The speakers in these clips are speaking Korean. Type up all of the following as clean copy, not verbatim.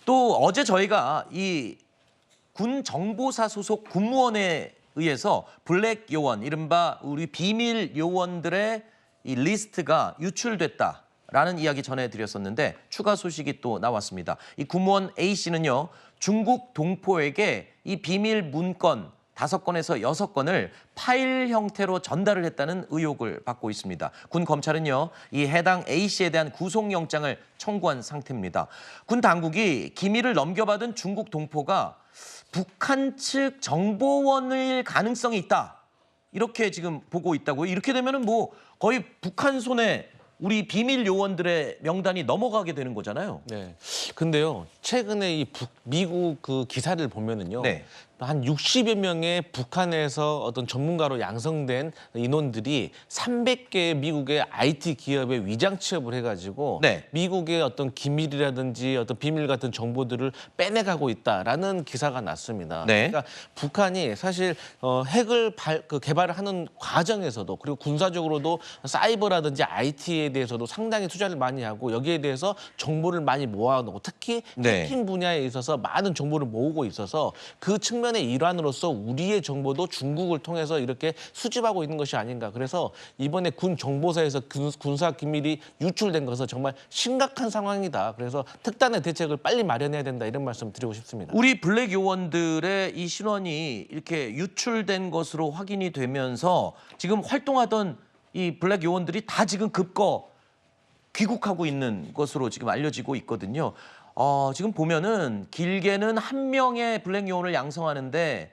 또 어제 저희가 이 군 정보사 소속 군무원에 의해서 블랙 요원, 이른바 우리 비밀 요원들의 이 리스트가 유출됐다라는 이야기 전해드렸었는데 추가 소식이 또 나왔습니다. 이 군무원 A씨는요, 중국 동포에게 이 비밀 문건 5건에서 6건을 파일 형태로 전달을 했다는 의혹을 받고 있습니다. 군 검찰은요, 이 해당 A씨에 대한 구속영장을 청구한 상태입니다. 군 당국이 기밀을 넘겨받은 중국 동포가 북한 측 정보원일 가능성이 있다, 이렇게 지금 보고 있다고요. 이렇게 되면은 뭐 거의 북한 손에 우리 비밀 요원들의 명단이 넘어가게 되는 거잖아요. 네. 근데요, 최근에 이 미국 그 기사를 보면은요, 네. 한 60여 명의 북한에서 어떤 전문가로 양성된 인원들이 300개의 미국의 IT 기업에 위장 취업을 해가지고 네. 미국의 어떤 기밀이라든지 어떤 비밀 같은 정보들을 빼내가고 있다라는 기사가 났습니다. 네. 그러니까 북한이 사실 핵을 개발을 하는 과정에서도, 그리고 군사적으로도 사이버라든지 IT에 대해서도 상당히 투자를 많이 하고 여기에 대해서 정보를 많이 모아놓고, 특히 네. 해킹 분야에 있어서 많은 정보를 모으고 있어서 그 측면의 일환으로서 우리의 정보도 중국을 통해서 이렇게 수집하고 있는 것이 아닌가. 그래서 이번에 군 정보사에서 군사 기밀이 유출된 것은 정말 심각한 상황이다. 그래서 특단의 대책을 빨리 마련해야 된다, 이런 말씀 드리고 싶습니다. 우리 블랙 요원들의 이 신원이 이렇게 유출된 것으로 확인이 되면서 지금 활동하던 이 블랙 요원들이 다 지금 급거 귀국하고 있는 것으로 지금 알려지고 있거든요. 지금 보면은 길게는 1명의 블랙 요원을 양성하는데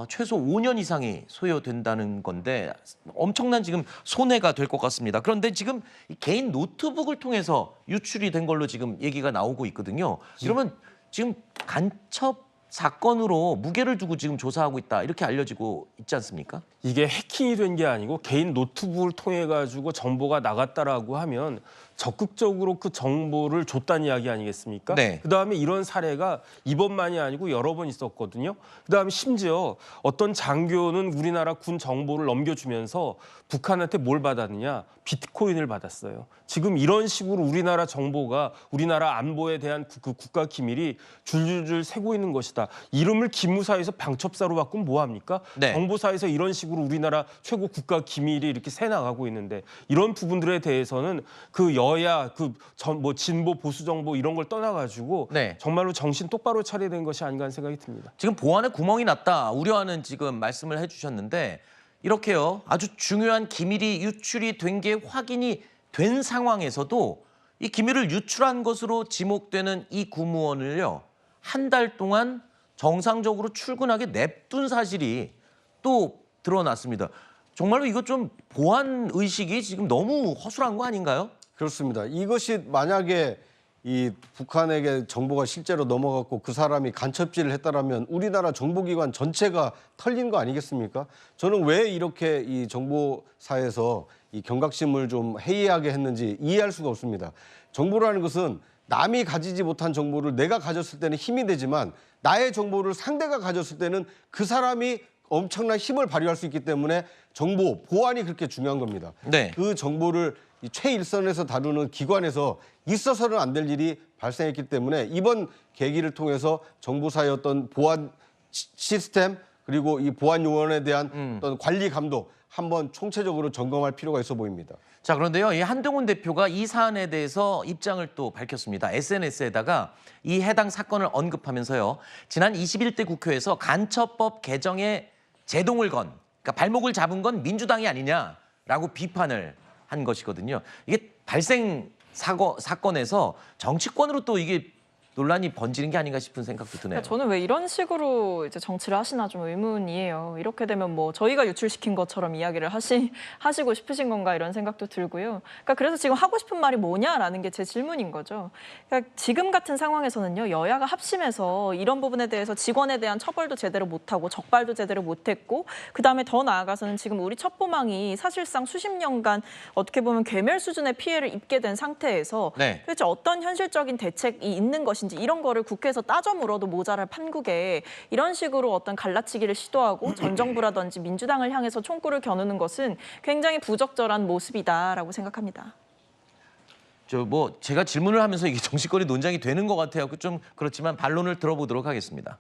최소 5년 이상이 소요된다는 건데 엄청난 지금 손해가 될 것 같습니다. 그런데 지금 이 개인 노트북을 통해서 유출이 된 걸로 지금 얘기가 나오고 있거든요. 이러면 지금 간첩 사건으로 무게를 두고 지금 조사하고 있다, 이렇게 알려지고 있지 않습니까? 이게 해킹이 된 게 아니고 개인 노트북을 통해 가지고 정보가 나갔다라고 하면 적극적으로 그 정보를 줬다는 이야기 아니겠습니까? 네. 그다음에 이런 사례가 이번만이 아니고 여러 번 있었거든요. 그다음에 심지어 어떤 장교는 우리나라 군 정보를 넘겨주면서 북한한테 뭘 받았느냐? 비트코인을 받았어요. 지금 이런 식으로 우리나라 정보가, 우리나라 안보에 대한 그 국가 기밀이 줄줄줄 새고 있는 것이다. 이름을 기무사에서 방첩사로 바꾸면 뭐합니까? 네. 정보사에서 이런 식으로 우리나라 최고 국가 기밀이 이렇게 새 나가고 있는데, 이런 부분들에 대해서는 그 여야, 뭐 진보 보수 정보 이런 걸 떠나가지고 네. 정말로 정신 똑바로 차려야 되는 것이 아닌가 하는 생각이 듭니다. 지금 보안에 구멍이 났다 우려하는 지금 말씀을 해주셨는데, 이렇게요 아주 중요한 기밀이 유출이 된 게 확인이 된 상황에서도 이 기밀을 유출한 것으로 지목되는 이 구무원을요, 한 달 동안 정상적으로 출근하게 냅둔 사실이 또 드러났습니다. 정말로 이거 좀 보안 의식이 지금 너무 허술한 거 아닌가요? 그렇습니다. 이것이 만약에 이 북한에게 정보가 실제로 넘어갔고 그 사람이 간첩질을 했다라면 우리나라 정보기관 전체가 털린 거 아니겠습니까? 저는 왜 이렇게 이 정보사에서 이 경각심을 좀 해이하게 했는지 이해할 수가 없습니다. 정보라는 것은 남이 가지지 못한 정보를 내가 가졌을 때는 힘이 되지만, 나의 정보를 상대가 가졌을 때는 그 사람이 엄청난 힘을 발휘할 수 있기 때문에 정보 보안이 그렇게 중요한 겁니다. 네. 그 정보를 이 최일선에서 다루는 기관에서 있어서는 안 될 일이 발생했기 때문에 이번 계기를 통해서 정보사의 어떤 보안 시스템, 그리고 이 보안 요원에 대한 어떤 관리 감독 한번 총체적으로 점검할 필요가 있어 보입니다. 자, 그런데요, 이 한동훈 대표가 이 사안에 대해서 입장을 또 밝혔습니다. SNS에다가 이 해당 사건을 언급하면서요, 지난 21대 국회에서 간첩법 개정에 제동을 건, 그러니까 발목을 잡은 건 민주당이 아니냐라고 비판을 한 것이거든요. 이게 발생 사건에서 정치권으로 또 이게 논란이 번지는 게 아닌가 싶은 생각도 드네요. 저는 왜 이런 식으로 이제 정치를 하시나 좀 의문이에요. 이렇게 되면 뭐 저희가 유출시킨 것처럼 이야기를 하시고 싶으신 건가, 이런 생각도 들고요. 그러니까 그래서 지금 하고 싶은 말이 뭐냐라는 게 제 질문인 거죠. 그러니까 지금 같은 상황에서는요, 여야가 합심해서 이런 부분에 대해서 직원에 대한 처벌도 제대로 못하고 적발도 제대로 못했고, 그다음에 더 나아가서는 지금 우리 첩보망이 사실상 수십 년간 어떻게 보면 괴멸 수준의 피해를 입게 된 상태에서 네. 도대체 어떤 현실적인 대책이 있는 것인지, 이런 거를 국회에서 따져 물어도 모자랄 판국에 이런 식으로 어떤 갈라치기를 시도하고 전 정부라든지 민주당을 향해서 총구를 겨누는 것은 굉장히 부적절한 모습이다라고 생각합니다. 저 뭐 제가 질문을 하면서 이게 정치권이 논쟁이 되는 것 같아요. 좀 그렇지만 반론을 들어보도록 하겠습니다.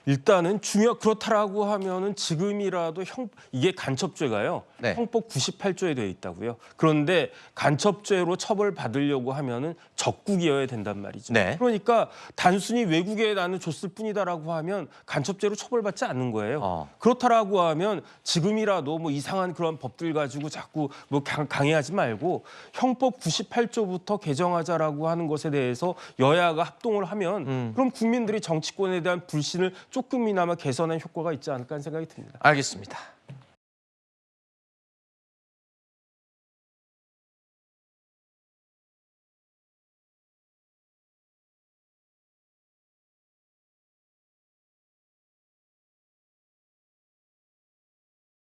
일단은 그렇다라고 하면은 지금이라도 이게 간첩죄가요. 네. 형법 98조에 되어 있다고요. 그런데 간첩죄로 처벌받으려고 하면은 적국이어야 된단 말이죠. 네. 그러니까 단순히 외국에 나는 줬을 뿐이다라고 하면 간첩죄로 처벌받지 않는 거예요. 그렇다라고 하면 지금이라도 뭐 이상한 그런 법들 가지고 자꾸 뭐 강행하지 말고 형법 98조부터 개정하자라고 하는 것에 대해서 여야가 합동을 하면 그럼 국민들이 정치권에 대한 불신을 조금이나마 개선한 효과가 있지 않을까 하는 생각이 듭니다. 알겠습니다.